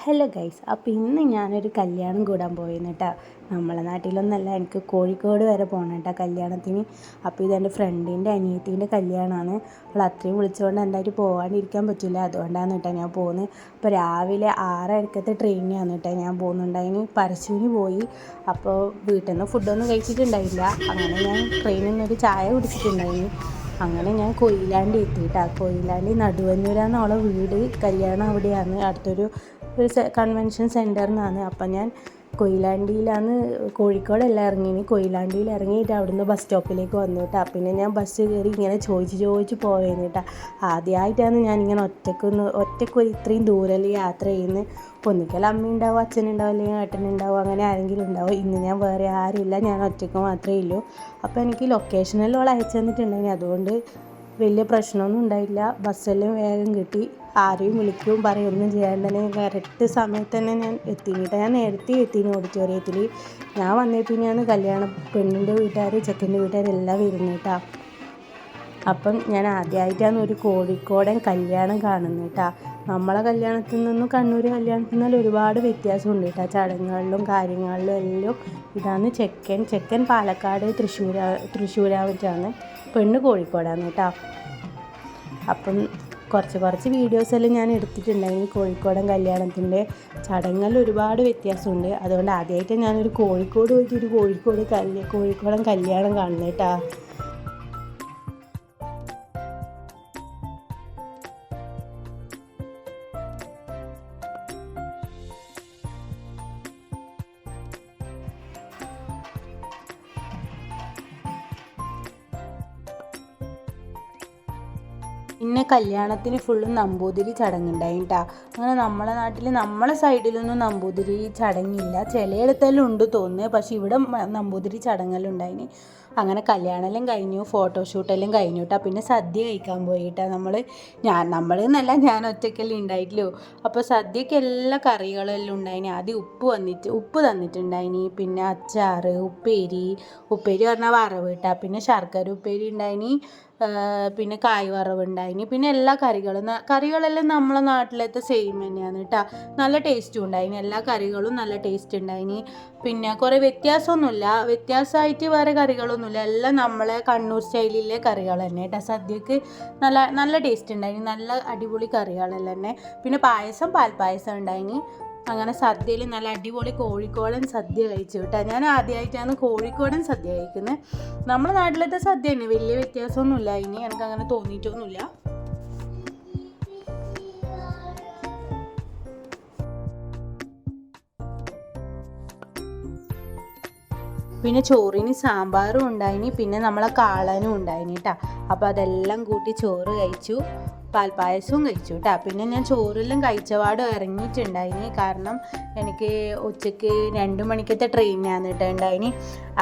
Hello guys, അപ്പോൾ ഇന്ന് ഞാനൊരു കല്യാണം കൂടാൻ പോയിരുന്നു കേട്ടോ. നമ്മളെ നാട്ടിലൊന്നല്ല, എനിക്ക് കോഴിക്കോട് വരെ പോകണം കേട്ടോ കല്യാണത്തിന്. അപ്പോൾ ഇതെൻ്റെ ഫ്രണ്ടിൻ്റെ അനിയത്തീൻ്റെ കല്യാണമാണ്. അവൾ അത്രയും വിളിച്ചുകൊണ്ട് എന്തായിട്ട് പോകാണ്ടിരിക്കാൻ പറ്റില്ല, അതുകൊണ്ടാണ് കേട്ടോ ഞാൻ പോകുന്നത്. അപ്പോൾ രാവിലെ 6:30 ട്രെയിനിനാണ് കേട്ടോ ഞാൻ പോകുന്നുണ്ടായിന്. പരശുവിന് പോയി. അപ്പോൾ വീട്ടിൽ നിന്ന് ഫുഡൊന്നും കഴിച്ചിട്ടുണ്ടായില്ല. അങ്ങനെ ഞാൻ ട്രെയിനിൽ നിന്നൊരു ചായ കുടിച്ചിട്ടുണ്ടായിന്. അങ്ങനെ ഞാൻ കൊയിലാണ്ടി എത്തിയിട്ടാണ്. കൊയിലാണ്ടി നടുവന്നൂരാണ് അവളെ വീട്. കല്യാണം അവിടെയാണ്, അടുത്തൊരു കൺവെൻഷൻ സെൻറ്ററിനാണ്. അപ്പം ഞാൻ കൊയിലാണ്ടിയിലാണ്, കോഴിക്കോടെല്ലാം ഇറങ്ങിനി. കൊയിലാണ്ടിയിൽ ഇറങ്ങിയിട്ട് അവിടുന്ന് ബസ് സ്റ്റോപ്പിലേക്ക് വന്നു കേട്ടോ. പിന്നെ ഞാൻ ബസ് കയറി ഇങ്ങനെ ചോദിച്ച് പോവേന്ന് കേട്ടോ. ആദ്യമായിട്ടാണ് ഞാനിങ്ങനെ ഒറ്റയ്ക്ക് ഇത്രയും ദൂരം യാത്ര ചെയ്യുന്നത്. ഒന്നിക്കൽ അമ്മയുണ്ടാവും, അച്ഛനുണ്ടാവും, അല്ലെങ്കിൽ ഏട്ടനുണ്ടാവും, അങ്ങനെ ആരെങ്കിലും ഉണ്ടാവും. ഇന്ന് ഞാൻ വേറെ ആരുമില്ല, ഞാൻ ഒറ്റയ്ക്ക് മാത്രമേ ഉള്ളൂ. അപ്പോൾ എനിക്ക് ലൊക്കേഷനെല്ലാം അയച്ചു തന്നിട്ടുണ്ടെങ്കിൽ അതുകൊണ്ട് വലിയ പ്രശ്നമൊന്നും ഉണ്ടായില്ല. ബസ്സെല്ലാം വേഗം കിട്ടി. ആരെയും വിളിക്കുകയും പറയുകയൊന്നും ചെയ്യാണ്ട് തന്നെ കറക്റ്റ് സമയത്ത് തന്നെ ഞാൻ എത്തിയിട്ട് ഞാൻ നേരത്തെ എത്തിന് ഓഡിറ്റോറിയത്തിൽ. ഞാൻ വന്നേ പിന്നെയാണ് കല്യാണം പെണ്ണിൻ്റെ വീട്ടുകാർ ചെക്കൻ്റെ വീട്ടുകാരെല്ലാം വരുന്നത് കേട്ടോ. അപ്പം ഞാൻ ആദ്യമായിട്ടാണ് ഒരു കോഴിക്കോടൻ കല്യാണം കാണുന്നത് കേട്ടോ. നമ്മളെ കല്യാണത്തിൽ നിന്നും കണ്ണൂർ കല്യാണത്തിൽ നിന്നും ഒരുപാട് വ്യത്യാസമുണ്ട് കേട്ടോ, ചടങ്ങുകളിലും കാര്യങ്ങളിലും എല്ലാം. ഇതാണ് ചെക്കൻ പാലക്കാട് തൃശ്ശൂരാണ്, പെണ്ണ് കോഴിക്കോടാണ് കേട്ടോ. അപ്പം കുറച്ച് വീഡിയോസെല്ലാം ഞാൻ എടുത്തിട്ടുണ്ടായിരുന്നു. കോഴിക്കോടൻ കല്യാണത്തിൻ്റെ ചടങ്ങുകളിൽ ഒരുപാട് വ്യത്യാസമുണ്ട്. അതുകൊണ്ട് ആദ്യമായിട്ട് ഞാനൊരു കോഴിക്കോട് പോയിട്ട് ഒരു കോഴിക്കോടൻ കല്യാണം കാണുന്നത് കേട്ടോ. പിന്നെ കല്യാണത്തിന് ഫുള്ളും നമ്പൂതിരി ചടങ്ങുണ്ടായി കേട്ടോ. അങ്ങനെ നമ്മളെ നാട്ടിൽ നമ്മളെ സൈഡിലൊന്നും നമ്പൂതിരി ചടങ്ങില്ല, ചിലയിടത്തെല്ലാം ഉണ്ട് തോന്നുന്നത്. പക്ഷേ ഇവിടെ നമ്പൂതിരി ചടങ്ങെല്ലാം ഉണ്ടായിന്. അങ്ങനെ കല്യാണമെല്ലാം കഴിഞ്ഞു, ഫോട്ടോഷൂട്ടെല്ലാം കഴിഞ്ഞു കേട്ടോ. പിന്നെ സദ്യ കഴിക്കാൻ പോയി കേട്ടോ. നമ്മളെന്നല്ല, ഞാൻ ഒറ്റയ്ക്കെല്ലാം ഉണ്ടായിട്ടില്ലോ. അപ്പോൾ സദ്യക്ക് എല്ലാ കറികളെല്ലാം ഉണ്ടായിന്. ആദ്യം ഉപ്പ് തന്നിട്ടുണ്ടായിന്. പിന്നെ അച്ചാർ, ഉപ്പേരി പറഞ്ഞാൽ വറവ് കേട്ടോ. പിന്നെ ശർക്കര ഉപ്പേരി ഉണ്ടായിന്. പിന്നെ കായ് വറവ് ഉണ്ടായിന്. പിന്നെ എല്ലാ കറികളെല്ലാം നമ്മളെ നാട്ടിലത്തെ സെയിം തന്നെയാണ് കേട്ടോ. നല്ല ടേസ്റ്റും ഉണ്ടായിന്, എല്ലാ കറികളും നല്ല ടേസ്റ്റ് ഉണ്ടായിന്. പിന്നെ കുറേ വ്യത്യാസമായിട്ട് വേറെ കറികളൊന്നുമില്ല, എല്ലാം നമ്മളെ കണ്ണൂർ സ്റ്റൈലിലെ കറികൾ തന്നെ കേട്ടോ. സദ്യക്ക് നല്ല ടേസ്റ്റ് ഉണ്ടായിന്, നല്ല അടിപൊളി കറികളെല്ലാം തന്നെ. പിന്നെ പാൽപ്പായസം ഉണ്ടായിന്. അങ്ങനെ സദ്യയിൽ നല്ല അടിപൊളി കോഴിക്കോടൻ സദ്യ കഴിച്ചു കേട്ടോ. ഞാൻ ആദ്യമായിട്ടാണ് കോഴിക്കോടൻ സദ്യ കഴിക്കുന്നത്. നമ്മുടെ നാട്ടിലത്തെ സദ്യ തന്നെ, വലിയ വ്യത്യാസമൊന്നുമില്ല. ഇനി എനിക്കങ്ങനെ തോന്നിയിട്ടൊന്നുമില്ല. പിന്നെ ചോറിന് സാമ്പാറും ഉണ്ടായിനി. പിന്നെ നമ്മളെ കാളനും ഉണ്ടായിനി കേട്ടോ. അപ്പോൾ അതെല്ലാം കൂട്ടി ചോറ് കഴിച്ചു, പാൽപ്പായസവും കഴിച്ചു കേട്ടോ. പിന്നെ ഞാൻ ചോറെല്ലാം കഴിച്ചപാട് ഇറങ്ങിയിട്ടുണ്ടായിനി, കാരണം എനിക്ക് ഉച്ചയ്ക്ക് 2 മണിക്കത്തെ ട്രെയിനാണ് കേട്ടോ ഉണ്ടായിനി.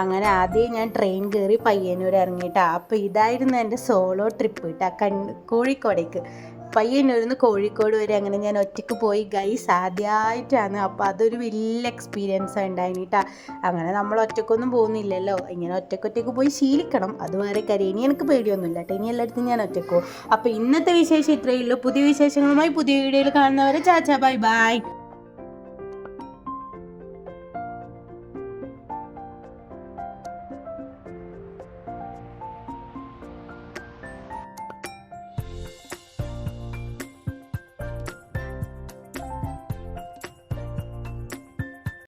അങ്ങനെ ആദ്യം ഞാൻ ട്രെയിൻ കയറി പയ്യന്നൂർ ഇറങ്ങിയിട്ടാ. അപ്പോൾ ഇതായിരുന്നു എൻ്റെ സോളോ ട്രിപ്പ് കേട്ടോ, കോഴിക്കോടേക്ക്. പയ്യന്നൂരിൽ നിന്ന് കോഴിക്കോട് വരെ അങ്ങനെ ഞാൻ ഒറ്റയ്ക്ക് പോയി ഗൈസ്, ആദ്യമായിട്ടാണ്. അപ്പോൾ അതൊരു വലിയ എക്സ്പീരിയൻസ് ഉണ്ടായിന് കേട്ടോ. അങ്ങനെ നമ്മൾ ഒറ്റയ്ക്കൊന്നും പോകുന്നില്ലല്ലോ, ഇങ്ങനെ ഒറ്റയ്ക്ക് പോയി ശീലിക്കണം, അത് വേറെ കാര്യം. ഇനി എനിക്ക് പേടിയൊന്നുമില്ല കേട്ടോ, ഇനി എല്ലായിടത്തും ഞാൻ ഒറ്റയ്ക്ക് പോകും. അപ്പോൾ ഇന്നത്തെ വിശേഷം ഇത്രയേ ഉള്ളൂ. പുതിയ വിശേഷങ്ങളുമായി പുതിയ വീഡിയോയിൽ കാണുന്നവരെ ചാച്ചാ ബൈ ബൈ.